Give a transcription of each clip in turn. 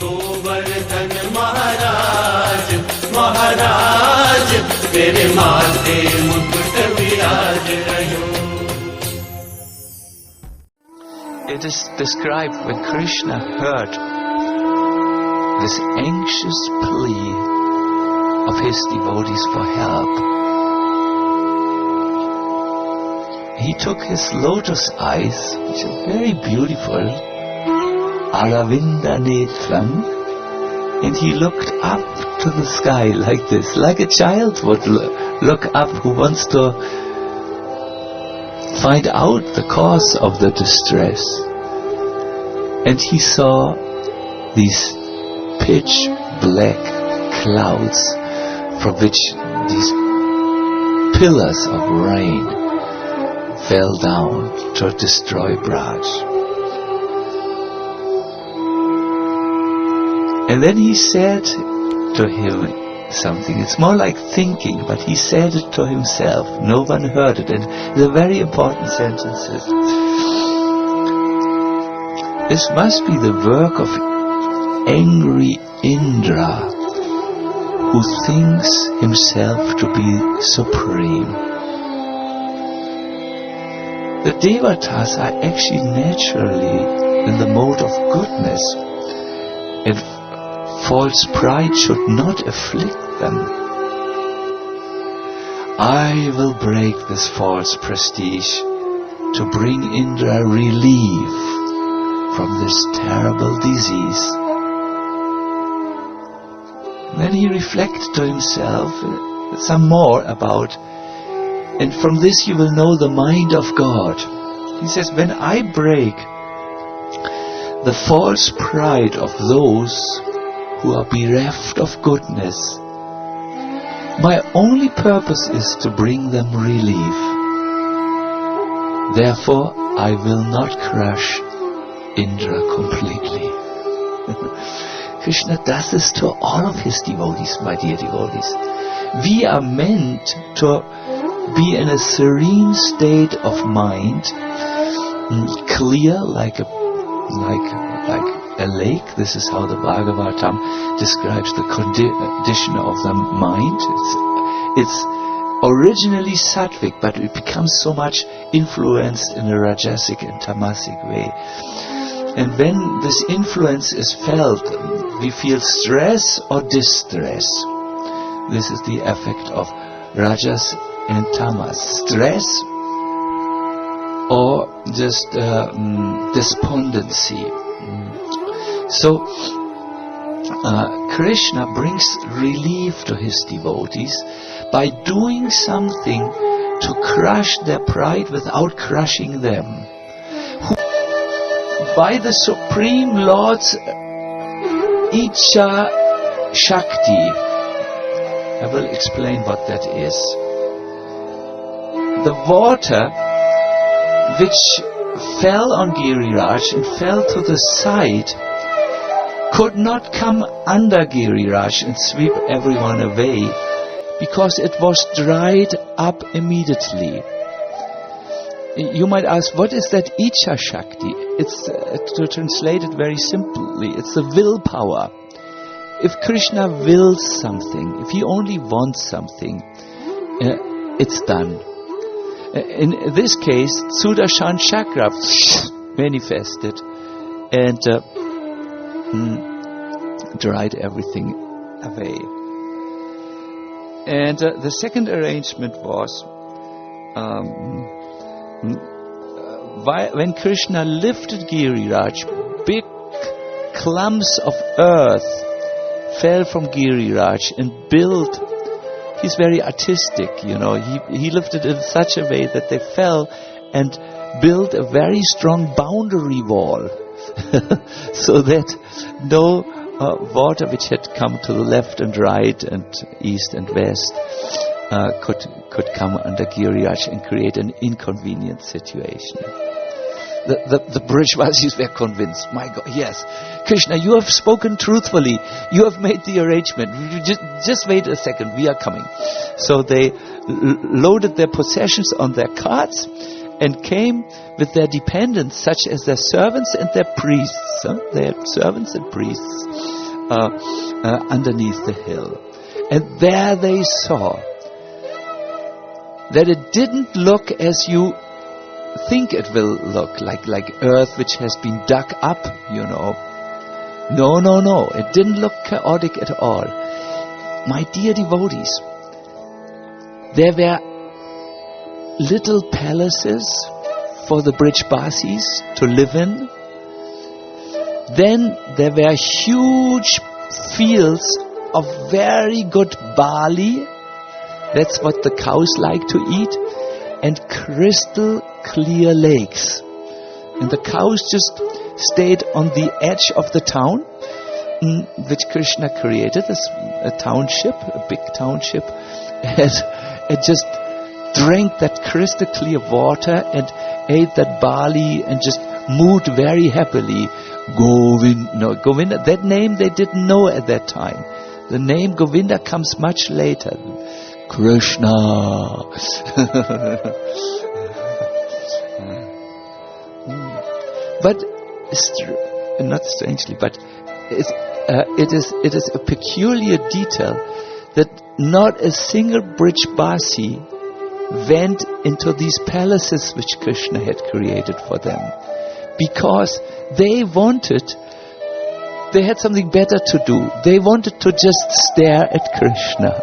गोवर्धन महाराज महाराज तेरे माथे मुकुट विराज रहो. It is described when Krishna heard this anxious plea of his devotees for help. He took his lotus eyes, which are very beautiful, Aravinda Netram, and he looked up to the sky like this, like a child would look up who wants to find out the cause of the distress. And he saw these pitch black clouds from which these pillars of rain fell down to destroy Braj. And then he said to him something. It's more like thinking, but he said it to himself. No one heard it, and the very important sentences. This must be the work of angry Indra, who thinks himself to be supreme. The Devatas are actually naturally in the mode of goodness, and false pride should not afflict them. I will break this false prestige to bring Indra relief from this terrible disease. Then he reflected to himself some more about, and from this you will know the mind of God. He says, when I break the false pride of those who are bereft of goodness, my only purpose is to bring them relief. Therefore, I will not crush Indra completely. Krishna does this to all of his devotees, my dear devotees. We are meant to be in a serene state of mind, clear like a lake. This is how the Bhagavatam describes the condition of the mind. It's originally sattvic, but it becomes so much influenced in a rajasic and tamasic way. And when this influence is felt, we feel stress or distress. This is the effect of rajas and tamas. Stress or just despondency. So Krishna brings relief to his devotees by doing something to crush their pride without crushing them. By the Supreme Lord's Icha Shakti, I will explain what that is. The water which fell on Giriraj and fell to the side could not come under Giriraj and sweep everyone away, because it was dried up immediately. You might ask, what is that Icha Shakti? It's, to translate it very simply, it's the willpower. If Krishna wills something, if he only wants something, it's done. In this case, Sudarshan Chakra manifested and dried everything away. And the second arrangement was when Krishna lifted Giriraj, big clumps of earth fell from Giriraj and built. He's very artistic, you know. He lifted it in such a way that they fell and built a very strong boundary wall, so that no water which had come to the left and right and east and west could come under Giriraj and create an inconvenient situation. The Vrajabasis were convinced. My God, yes, Krishna, you have spoken truthfully. You have made the arrangement. Just wait a second, we are coming. So they loaded their possessions on their carts and came with their dependents, such as their servants and their priests. priests. They had servants and priests underneath the hill. And there they saw that it didn't look as you think it will look, like earth which has been dug up, No. It didn't look chaotic at all. My dear devotees, there were little palaces for the Vrajabasis to live in. Then there were huge fields of very good barley. That's what the cows like to eat. And crystal clear lakes. And the cows just stayed on the edge of the town, which Krishna created, a township, a big township, and just drank that crystal clear water and ate that barley and just moved very happily. Govinda, that name they didn't know at that time. The name Govinda comes much later. Krishna. But not strangely, but it is a peculiar detail that not a single Vrajabasi went into these palaces which Krishna had created for them, because they had something better to do. They wanted to just stare at Krishna.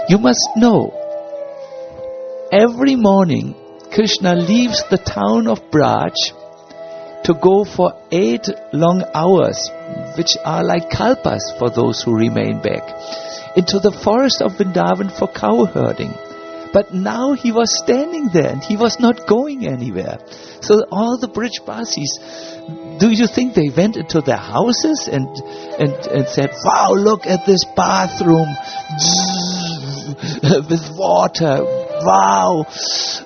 You must know, every morning Krishna leaves the town of Braj to go for 8 long hours, which are like kalpas for those who remain back, into the forest of Vrindavan for cow herding. But now he was standing there and he was not going anywhere. So all the Vrajabasis, do you think they went into their houses and said, wow, look at this bathroom with water. Wow,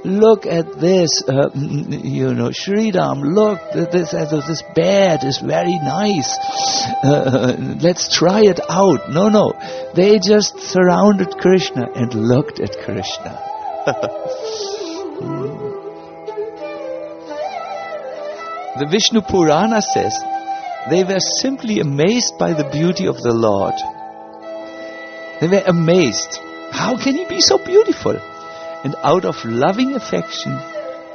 look at this, Shridam, look, this bed is very nice. Let's try it out. No, they just surrounded Krishna and looked at Krishna. The Vishnu Purana says they were simply amazed by the beauty of the Lord. They were amazed. How can he be so beautiful? And out of loving affection,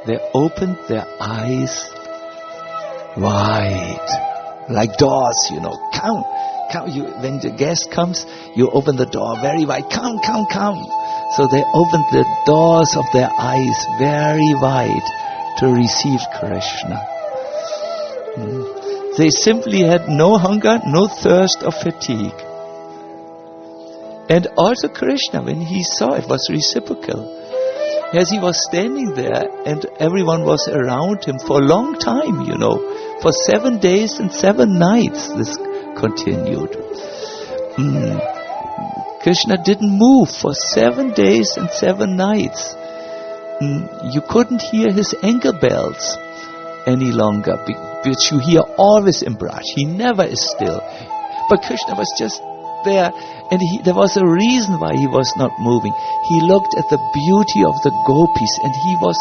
they opened their eyes wide, like doors, Come. When the guest comes, you open the door very wide. Come. So they opened the doors of their eyes very wide to receive Krishna. They simply had no hunger, no thirst or fatigue. And also Krishna, when he saw it, was reciprocal. As he was standing there and everyone was around him for a long time, for 7 days and 7 nights this continued. Krishna didn't move for 7 days and 7 nights. You couldn't hear his ankle bells any longer, which you hear always in Braj. He never is still. But Krishna was just there, and there was a reason why he was not moving. He looked at the beauty of the gopis and he was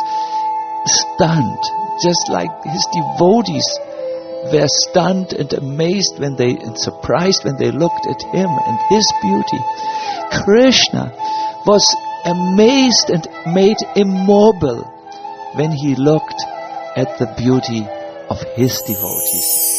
stunned, just like his devotees were stunned and amazed and surprised when they looked at him and his beauty. Krishna was amazed and made immobile when he looked at the beauty of his devotees.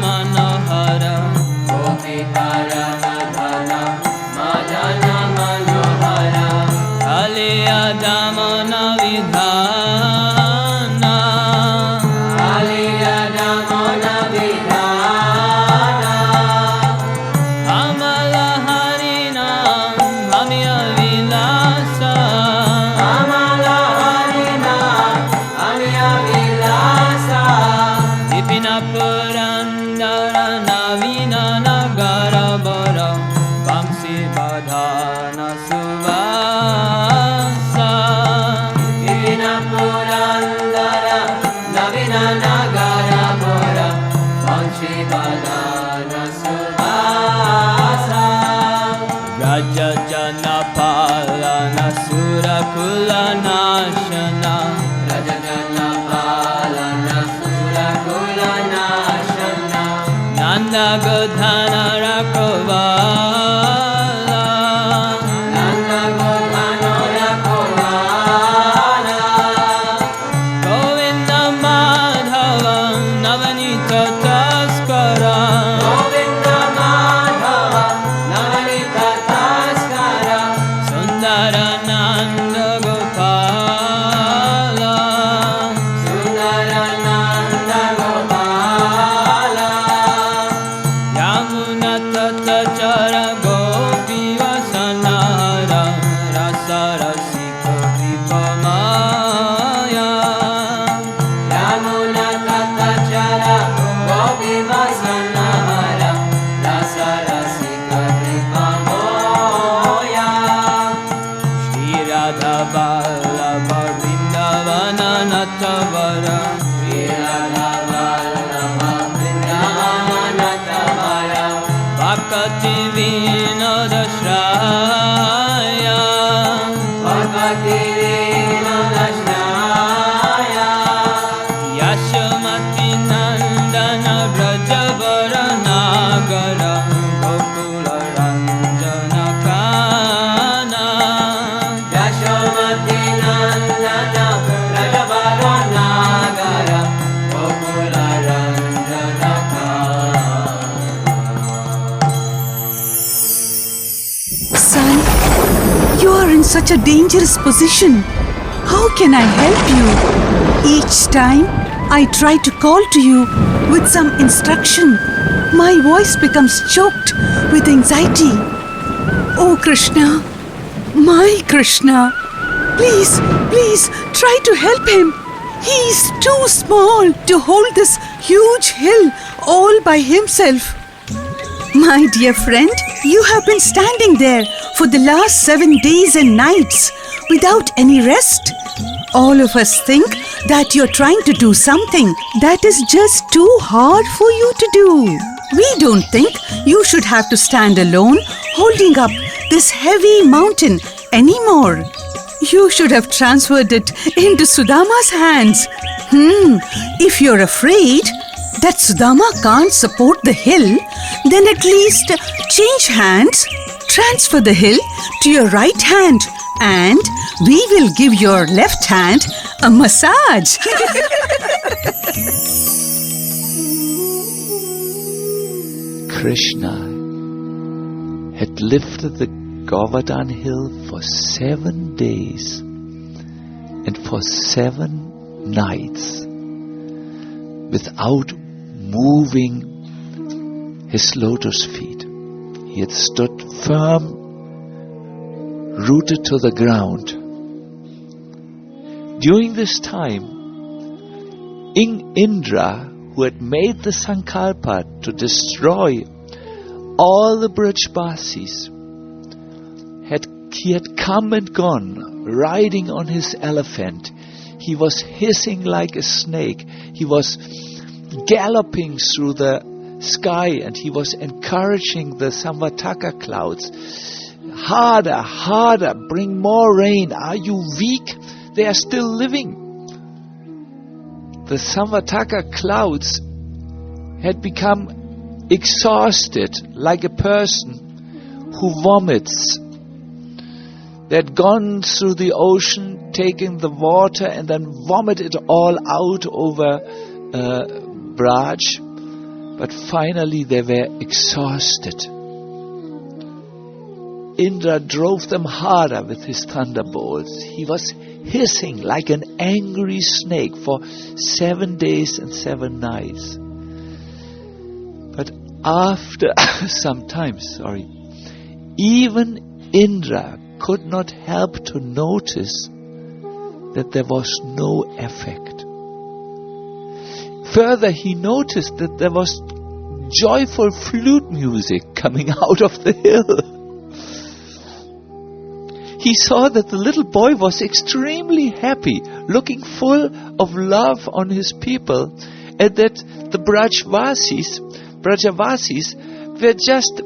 Manohara Gopi Paranadhana Madana Manohara Kaliya Damana Vidhana Kaliya Damana Vidhana Amala Harina Amya Vilasa Amala Harina Amya Vilasa Dipina Purandara Navina Nagara Bara Vamsi Badhana Suvasa Dipina Purandara Navina Nagara Bara Vamsi Badhana Suvasa Raja Jana Palana Sura Kula Nashana Raja Jana Palana Sura Kula Nashana Nanda Godhana Rakovala Nanda Godhana Rakovala Govinda Madhava Navanita Taskara Govinda Madhava Navanita Taskara Sundara Nanda Gopala Sundara Nanda Gopala Yamuna Tata Chara Gopi Vasanara Rasa Rasika Kripa Maya Yamuna Tata Chara Gopi Vasanara Rasa Rasika Kripa Maya Shri Radha Vallabha Vrindavana Natavara Shri Radha Vallabha Vrindavana Natavara Bhakti Vinoda Shraya Bhakti Vinoda Shraya Yashamati Nandana Vrajabara Nagara Gokula Ranjana Kana Yashamati Nandana Vrajabara Nagara Gokula Ranjana Son, you are in such a dangerous position. How can I help you? Each time I try to call to you with some instruction, my voice becomes choked with anxiety. Oh Krishna, my Krishna, please, please try to help him. He is too small to hold this huge hill all by himself. My dear friend, you have been standing there for the last 7 days and nights without any rest. All of us think that you're trying to do something that is just too hard for you to do. We don't think you should have to stand alone holding up this heavy mountain anymore. You should have transferred it into Sudama's hands. If you're afraid that Sudama can't support the hill, then at least change hands, transfer the hill to your right hand, and we will give your left hand a massage. Krishna had lifted the Govardhan hill for 7 days and for 7 nights without moving his lotus feet. He had stood firm, rooted to the ground. During this time, Indra, who had made the Sankalpa to destroy all the Vrajabasis, he had come and gone, riding on his elephant. He was hissing like a snake. He was galloping through the sky, and he was encouraging the Samvataka clouds. Harder, harder, bring more rain. Are you weak? They are still living. The Samvataka clouds had become exhausted like a person who vomits. They had gone through the ocean, taken the water and then vomit it all out over Braj. But finally they were exhausted. Indra drove them harder with his thunderbolts. He was hissing like an angry snake for 7 days and 7 nights. But after some time, even Indra could not help to notice that there was no effect. Further, he noticed that there was joyful flute music coming out of the hill. He saw that the little boy was extremely happy, looking full of love on his people, and that the Vrajabasis were just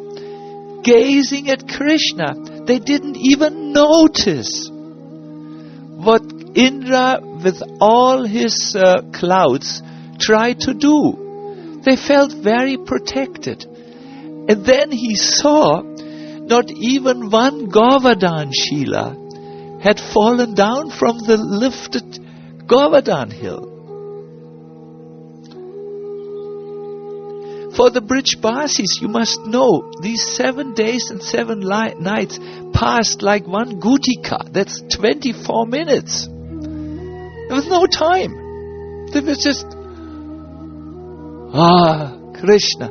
gazing at Krishna. They didn't even notice what Indra, with all his clouds, tried to do. They felt very protected. And then he saw not even one Govardhan Lila had fallen down from the lifted Govardhan hill. For the Vrajabasis, you must know, these 7 days and 7 nights passed like one gutika. That's 24 minutes. There was no time. They were just, Krishna.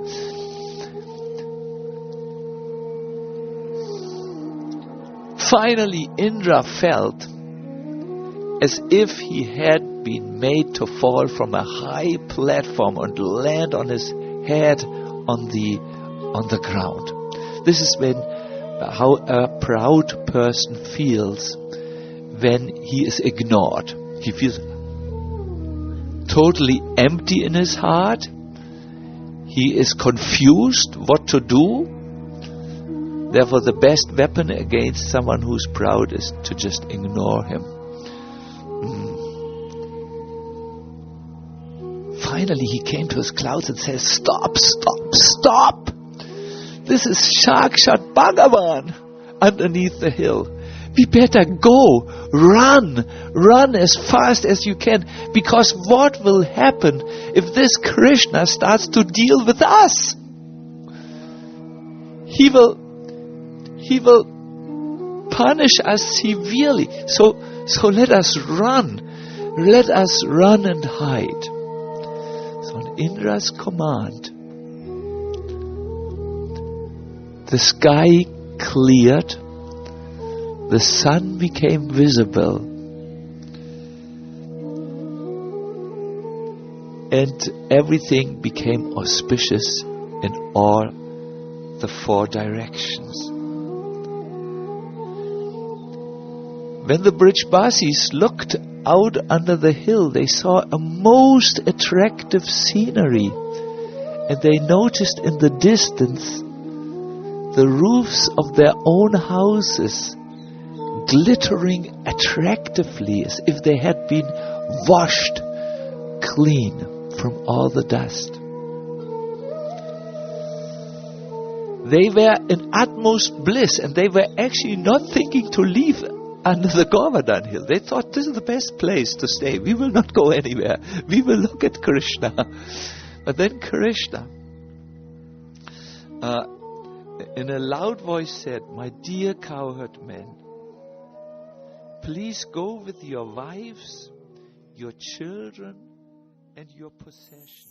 Finally, Indra felt as if he had been made to fall from a high platform and land on his head on the ground. This is how a proud person feels when he is ignored. He feels totally empty in his heart. He is confused what to do. Therefore, the best weapon against someone who's proud is to just ignore him. Finally, he came to his clouds and said, "Stop, stop, stop! This is Sakshat Bhagavan underneath the hill. We better go, run as fast as you can, because what will happen if this Krishna starts to deal with us? He will punish us severely. So let us run and hide." So on Indra's command, the sky cleared, the sun became visible, and everything became auspicious in all the 4 directions. When the Vrajabasis looked out under the hill, they saw a most attractive scenery, and they noticed in the distance the roofs of their own houses glittering attractively as if they had been washed clean from all the dust. They were in utmost bliss, and they were actually not thinking to leave under the Govardhan hill. They thought, this is the best place to stay. We will not go anywhere. We will look at Krishna. But then Krishna, in a loud voice said, "My dear cowherd men, please go with your wives, your children, and your possessions."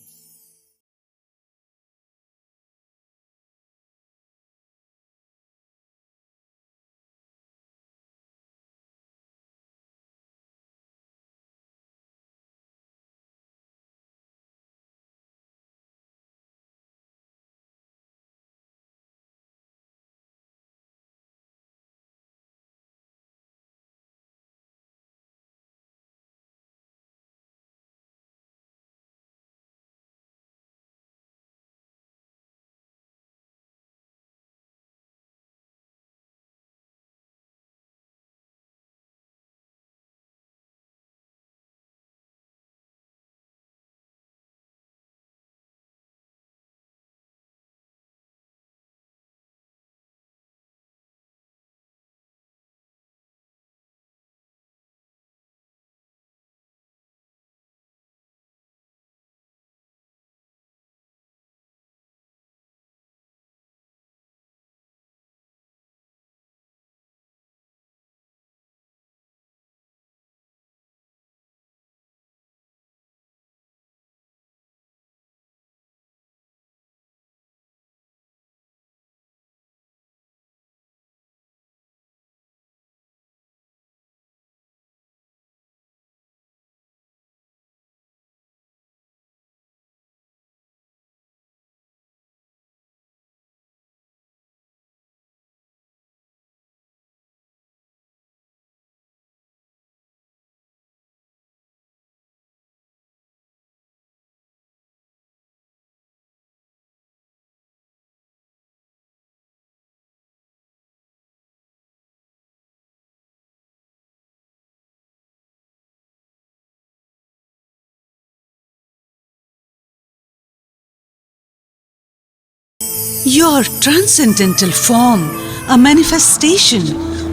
Your transcendental form, a manifestation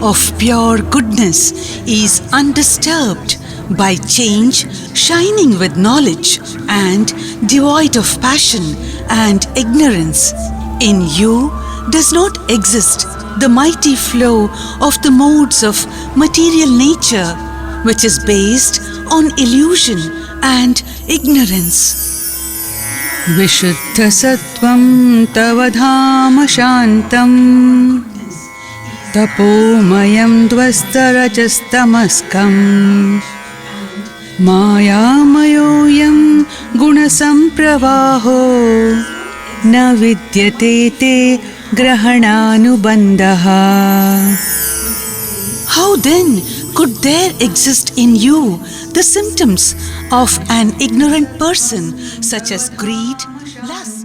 of pure goodness, is undisturbed by change, shining with knowledge and devoid of passion and ignorance. In you does not exist the mighty flow of the modes of material nature, which is based on illusion and ignorance. Vishuddha sattvam tavadhama shantam tapomayam dvastarajastamaskam mayamayoyam gunasampravaho na vidyate te grahananubandhaha. How then could there exist in you the symptoms of an ignorant person such as greed, lust,